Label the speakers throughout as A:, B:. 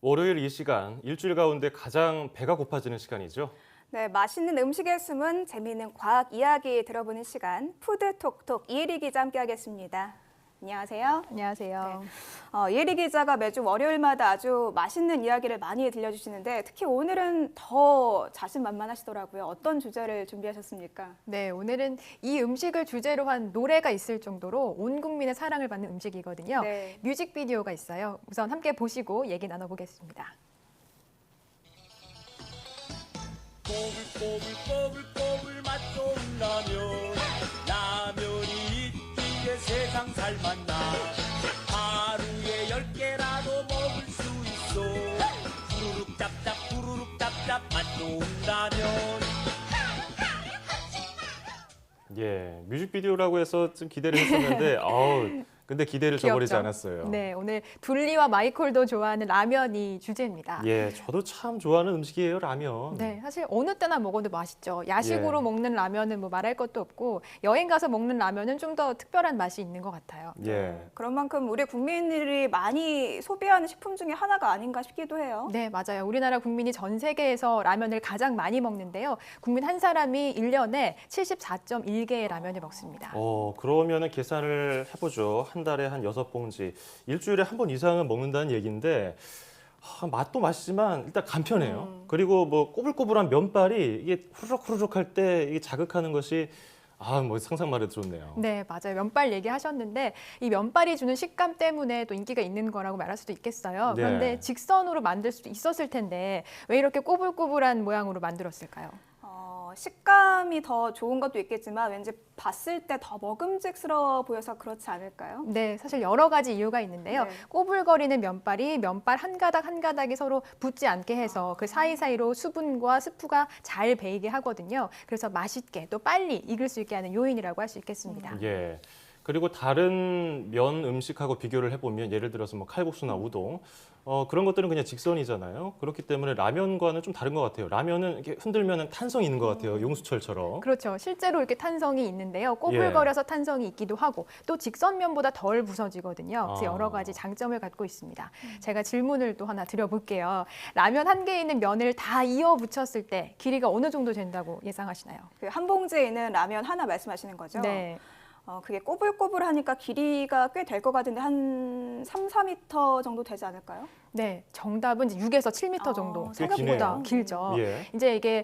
A: 월요일 이 시간, 일주일 가운데 가장 배가 고파지는 시간이죠.
B: 네, 맛있는 음식에 숨은 재미있는 과학 이야기 들어보는 시간, 푸드톡톡 이혜리 기자 함께하겠습니다. 안녕하세요.
C: 안녕하세요.
B: 이혜리 기자가 매주 월요일마다 아주 맛있는 이야기를 많이 들려주시는데 특히 오늘은 더 자신만만하시더라고요. 어떤 주제를 준비하셨습니까?
C: 네, 오늘은 이 음식을 주제로 한 노래가 있을 정도로 온 국민의 사랑을 받는 음식이거든요.
B: 네.
C: 뮤직비디오가 있어요. 우선 함께 보시고 얘기 나눠보겠습니다.
D: 꼬불꼬불꼬불꼬불 맛 좋은 라면이 있기에 세상 살맛나 하루에 10개라도 먹을 수 있어 후루룩 짭짭 맛 좋은 라면.
A: 예, 뮤직비디오라고 해서 좀 기대를 했었는데, 근데 기대를 저버리지
C: 귀엽죠?
A: 않았어요.
C: 네, 오늘 둘리와 마이콜도 좋아하는 라면이 주제입니다.
A: 예, 저도 참 좋아하는 음식이에요, 라면.
C: 네, 사실 어느 때나 먹어도 맛있죠. 야식으로
A: 예.
C: 먹는 라면은 뭐 말할 것도 없고 여행 가서 먹는 라면은 좀 더 특별한 맛이 있는 것 같아요.
A: 예.
B: 그런 만큼 우리 국민들이 많이 소비하는 식품 중에 하나가 아닌가 싶기도 해요.
C: 네, 맞아요. 우리나라 국민이 전 세계에서 라면을 가장 많이 먹는데요. 국민 한 사람이 1년에 74.1개의 라면을 먹습니다.
A: 그러면은 계산을 해보죠. 한 달에 한 6봉지, 일주일에 한 번 이상은 먹는다는 얘기인데, 맛도 맛있지만 일단 간편해요. 그리고 뭐 꼬불꼬불한 면발이 이게 후루룩후루룩 할 때 이게 자극하는 것이 뭐 상상만 해도 좋네요.
C: 네, 맞아요. 면발 얘기하셨는데 이 면발이 주는 식감 때문에 또 인기가 있는 거라고 말할 수도 있겠어요.
A: 네.
C: 그런데 직선으로 만들 수도 있었을 텐데 왜 이렇게 꼬불꼬불한 모양으로 만들었을까요?
B: 식감이 더 좋은 것도 있겠지만 왠지 봤을 때 더 먹음직스러워 보여서 그렇지 않을까요?
C: 네, 사실 여러 가지 이유가 있는데요.
B: 네.
C: 꼬불거리는 면발이 면발 한 가닥 한 가닥이 서로 붙지 않게 해서 그 사이사이로 수분과 스프가 잘 배이게 하거든요. 그래서 맛있게 또 빨리 익을 수 있게 하는 요인이라고 할 수 있겠습니다.
A: 예. 그리고 다른 면 음식하고 비교를 해보면 예를 들어서 뭐 칼국수나 우동 그런 것들은 그냥 직선이잖아요. 그렇기 때문에 라면과는 좀 다른 것 같아요. 라면은 이렇게 흔들면은 탄성이 있는 것 같아요. 용수철처럼.
C: 그렇죠. 실제로 이렇게 탄성이 있는데요. 꼬불거려서 탄성이 있기도 하고 또 직선면보다 덜 부서지거든요. 그래서 여러 가지 장점을 갖고 있습니다. 제가 질문을 또 하나 드려볼게요. 라면 한 개에 있는 면을 다 이어 붙였을 때 길이가 어느 정도 된다고 예상하시나요?
B: 그 한 봉지에 있는 라면 하나 말씀하시는 거죠?
C: 네.
B: 그게 꼬불꼬불하니까 길이가 꽤 될 것 같은데 한 3, 4m 정도 되지 않을까요?
C: 네, 정답은 이제 6에서 7m 정도.
A: 꽤
C: 생각보다
A: 기네요.
C: 길죠.
A: 예.
C: 이제 이게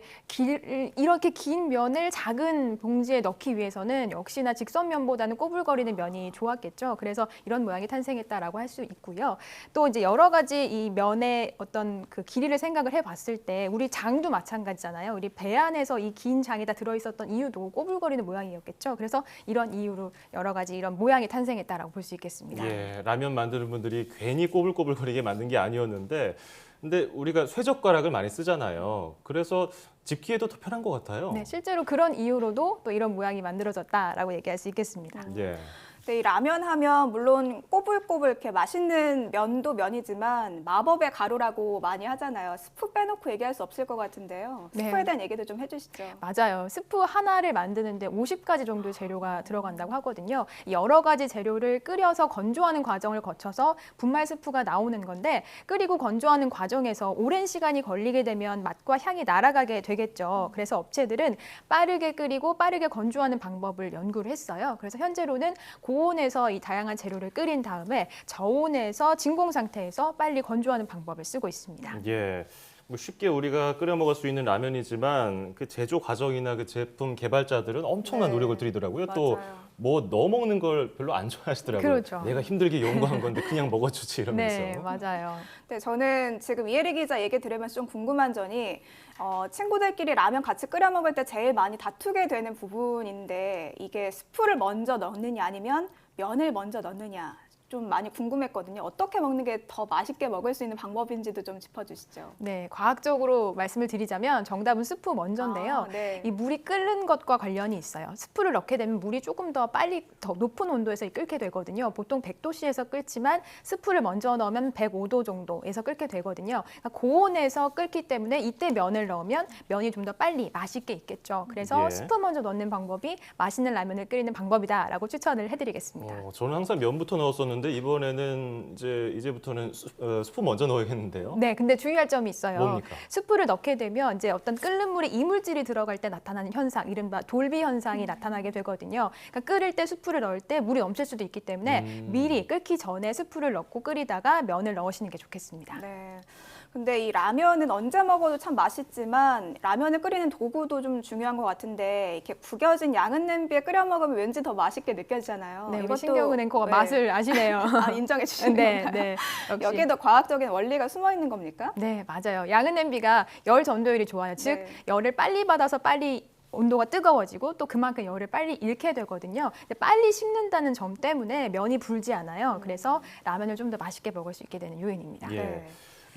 C: 이렇게 긴 면을 작은 봉지에 넣기 위해서는 역시나 직선면보다는 꼬불거리는 면이 좋았겠죠. 그래서 이런 모양이 탄생했다라고 할 수 있고요. 또 이제 여러 가지 이 면의 어떤 그 길이를 생각을 해봤을 때 우리 장도 마찬가지잖아요. 우리 배 안에서 이 긴 장이 다 들어있었던 이유도 꼬불거리는 모양이었겠죠. 그래서 이런 이유로 여러 가지 이런 모양이 탄생했다라고 볼 수 있겠습니다.
A: 예. 라면 만드는 분들이 괜히 꼬불꼬불거리게 만든 게 아니었는데, 근데 우리가 쇠젓가락을 많이 쓰잖아요. 그래서 집기에도 더 편한 것 같아요.
C: 네, 실제로 그런 이유로도 또 이런 모양이 만들어졌다라고 얘기할 수 있겠습니다.
A: 예.
B: 네, 이 라면 하면 물론 꼬불꼬불 이렇게 맛있는 면도 면이지만 마법의 가루라고 많이 하잖아요. 스프 빼놓고 얘기할 수 없을 것 같은데요.
C: 네.
B: 스프에 대한 얘기도 좀 해주시죠.
C: 맞아요. 스프 하나를 만드는데 50가지 정도의 재료가 들어간다고 하거든요. 여러 가지 재료를 끓여서 건조하는 과정을 거쳐서 분말 스프가 나오는 건데 끓이고 건조하는 과정에서 오랜 시간이 걸리게 되면 맛과 향이 날아가게 되겠죠. 그래서 업체들은 빠르게 끓이고 빠르게 건조하는 방법을 연구를 했어요. 그래서 현재로는 고온에서 이 다양한 재료를 끓인 다음에 저온에서 진공 상태에서 빨리 건조하는 방법을 쓰고 있습니다.
A: 예. 뭐 쉽게 우리가 끓여 먹을 수 있는 라면이지만 그 제조 과정이나 그 제품 개발자들은 엄청난
B: 네.
A: 노력을 들이더라고요.
B: 맞아요.
A: 또 뭐 넣어 먹는 걸 별로 안 좋아하시더라고요.
C: 그렇죠.
A: 내가 힘들게 연구한 건데 그냥 먹어주지 이러면서.
C: 네, 맞아요.
B: 네, 저는 지금 이혜리 기자 얘기 들으면서 좀 궁금한 점이 친구들끼리 라면 같이 끓여 먹을 때 제일 많이 다투게 되는 부분인데 이게 스프를 먼저 넣느냐 아니면 면을 먼저 넣느냐 좀 많이 궁금했거든요. 어떻게 먹는 게 더 맛있게 먹을 수 있는 방법인지도 좀 짚어주시죠.
C: 네, 과학적으로 말씀을 드리자면 정답은 스프 먼저인데요.
B: 네.
C: 이 물이 끓는 것과 관련이 있어요. 스프를 넣게 되면 물이 조금 더 빨리 더 높은 온도에서 끓게 되거든요. 보통 100도씨에서 끓지만 스프를 먼저 넣으면 105도 정도에서 끓게 되거든요. 그러니까 고온에서 끓기 때문에 이때 면을 넣으면 면이 좀 더 빨리 맛있게 익겠죠. 그래서
A: 예.
C: 스프 먼저 넣는 방법이 맛있는 라면을 끓이는 방법이다라고 추천을 해드리겠습니다.
A: 저는 항상 면부터 넣었었는데 넣었는데 이번에는 이제부터는 수프 먼저 넣어야겠는데요.
C: 네, 근데 주의할 점이 있어요.
A: 뭡니까?
C: 수프를 넣게 되면 이제 어떤 끓는 물에 이물질이 들어갈 때 나타나는 현상, 이른바 돌비 현상이 나타나게 되거든요. 그러니까 끓일 때 수프를 넣을 때 물이 넘칠 수도 있기 때문에 미리 끓기 전에 수프를 넣고 끓이다가 면을 넣으시는 게 좋겠습니다.
B: 네. 근데 이 라면은 언제 먹어도 참 맛있지만 라면을 끓이는 도구도 좀 중요한 것 같은데 이렇게 구겨진 양은 냄비에 끓여 먹으면 왠지 더 맛있게 느껴지잖아요.
C: 네, 우리
B: 이것도-
C: 신경은 앵커가
B: 네.
C: 맛을 아시네요.
B: 아, 인정해 주시는
C: 네,
B: 건가요?
C: 네. 역시.
B: 여기에도 과학적인 원리가 숨어 있는 겁니까?
C: 네, 맞아요. 양은 냄비가 열 전도율이 좋아요. 즉,
B: 네.
C: 열을 빨리 받아서 빨리 온도가 뜨거워지고 또 그만큼 열을 빨리 잃게 되거든요. 근데 빨리 식는다는 점 때문에 면이 불지 않아요. 그래서 라면을 좀 더 맛있게 먹을 수 있게 되는 요인입니다.
A: 예.
B: 네.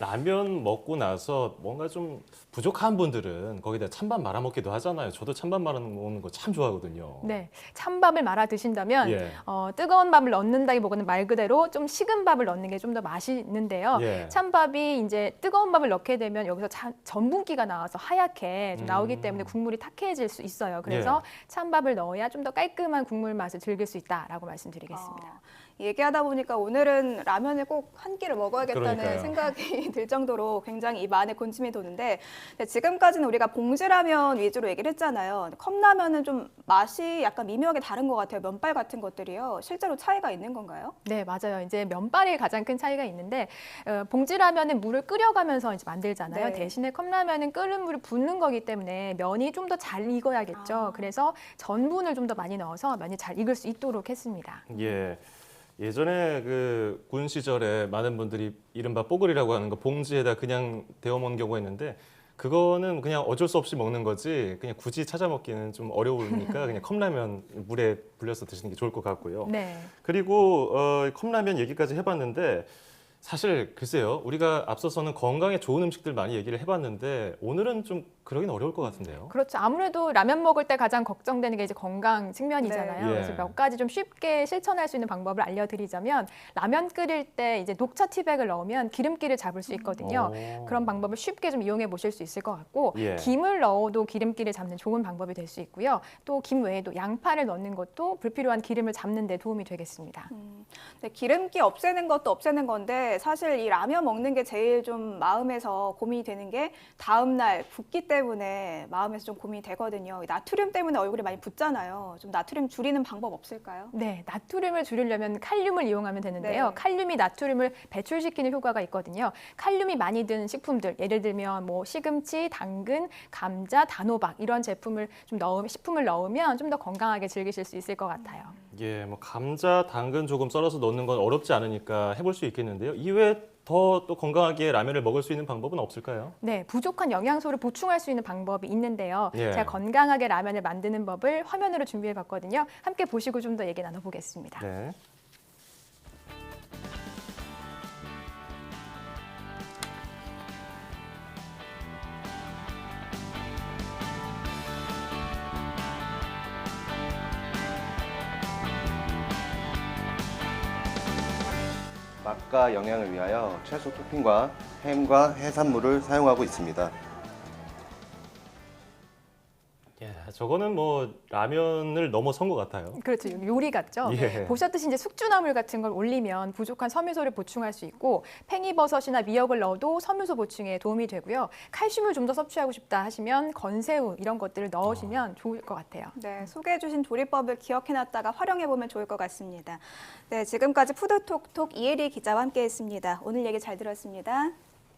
A: 라면 먹고 나서 뭔가 좀 부족한 분들은 거기다 찬밥 말아 먹기도 하잖아요. 저도 찬밥 말아 먹는 거 참 좋아하거든요.
C: 네, 찬밥을 말아 드신다면
A: 예.
C: 뜨거운 밥을 넣는다기보다는 말 그대로 좀 식은 밥을 넣는 게 좀 더 맛있는데요.
A: 예.
C: 찬밥이 이제 뜨거운 밥을 넣게 되면 여기서 전분기가 나와서 하얗게 좀 나오기 때문에 국물이 탁해질 수 있어요. 그래서 찬밥을 넣어야 좀 더 깔끔한 국물 맛을 즐길 수 있다라고 말씀드리겠습니다.
B: 얘기하다 보니까 오늘은 라면을 꼭 한 끼를 먹어야겠다는
A: 그러니까요.
B: 생각이 들 정도로 굉장히 입 안에 군침이 도는데 근데 지금까지는 우리가 봉지라면 위주로 얘기를 했잖아요. 근데 컵라면은 좀 맛이 약간 미묘하게 다른 것 같아요. 면발 같은 것들이요. 실제로 차이가 있는 건가요?
C: 네, 맞아요. 이제 면발이 가장 큰 차이가 있는데 봉지라면은 물을 끓여가면서 이제 만들잖아요.
B: 네.
C: 대신에 컵라면은 끓는 물을 붓는 거기 때문에 면이 좀 더 잘 익어야겠죠. 그래서 전분을 좀 더 많이 넣어서 면이 잘 익을 수 있도록 했습니다.
A: 예. 예전에 그 군 시절에 많은 분들이 이른바 뽀글이라고 하는 거 봉지에다 그냥 데워 먹는 경우가 있는데 그거는 그냥 어쩔 수 없이 먹는 거지 그냥 굳이 찾아 먹기는 좀 어려우니까 그냥 컵라면 물에 불려서 드시는 게 좋을 것 같고요.
C: 네.
A: 그리고 컵라면 얘기까지 해봤는데 사실 글쎄요 우리가 앞서서는 건강에 좋은 음식들 많이 얘기를 해봤는데 오늘은 좀 그러긴 어려울 것 같은데요.
C: 그렇죠. 아무래도 라면 먹을 때 가장 걱정되는 게 이제 건강 측면이잖아요.
A: 네.
C: 그래서
A: 예.
C: 몇 가지 좀 쉽게 실천할 수 있는 방법을 알려드리자면 라면 끓일 때 이제 녹차 티백을 넣으면 기름기를 잡을 수 있거든요.
A: 오.
C: 그런 방법을 쉽게 좀 이용해 보실 수 있을 것 같고
A: 예.
C: 김을 넣어도 기름기를 잡는 좋은 방법이 될 수 있고요. 또 김 외에도 양파를 넣는 것도 불필요한 기름을 잡는 데 도움이 되겠습니다.
B: 네, 기름기 없애는 것도 없애는 건데 사실 이 라면 먹는 게 제일 좀 마음에서 고민이 되는 게 다음 날 붓기 때문에 마음에서 좀 고민이 되거든요. 이 나트륨 때문에 얼굴이 많이 붓잖아요. 좀 나트륨 줄이는 방법 없을까요?
C: 네, 나트륨을 줄이려면 칼륨을 이용하면 되는데요.
B: 네.
C: 칼륨이 나트륨을 배출시키는 효과가 있거든요. 칼륨이 많이 든 식품들, 예를 들면 뭐 시금치, 당근, 감자, 단호박 이런 제품을 좀 식품을 넣으면 좀 더 건강하게 즐기실 수 있을 것 같아요.
A: 예, 뭐 감자, 당근 조금 썰어서 넣는 건 어렵지 않으니까 해볼 수 있겠는데요. 이외에 더 또 건강하게 라면을 먹을 수 있는 방법은 없을까요?
C: 네, 부족한 영양소를 보충할 수 있는 방법이 있는데요.
A: 예.
C: 제가 건강하게 라면을 만드는 법을 화면으로 준비해 봤거든요. 함께 보시고 좀 더 얘기 나눠보겠습니다.
A: 네.
E: 맛과 영양을 위하여 채소 토핑과 햄과 해산물을 사용하고 있습니다.
A: 예, 저거는 뭐 라면을 넘어선 것 같아요.
C: 그렇죠. 요리 같죠?
A: 예.
C: 보셨듯이 이제 숙주나물 같은 걸 올리면 부족한 섬유소를 보충할 수 있고 팽이버섯이나 미역을 넣어도 섬유소 보충에 도움이 되고요. 칼슘을 좀 더 섭취하고 싶다 하시면 건새우 이런 것들을 넣으시면 좋을 것 같아요.
B: 네, 소개해 주신 조리법을 기억해놨다가 활용해 보면 좋을 것 같습니다. 네, 지금까지 푸드톡톡 이혜리 기자와 함께했습니다. 오늘 얘기 잘 들었습니다.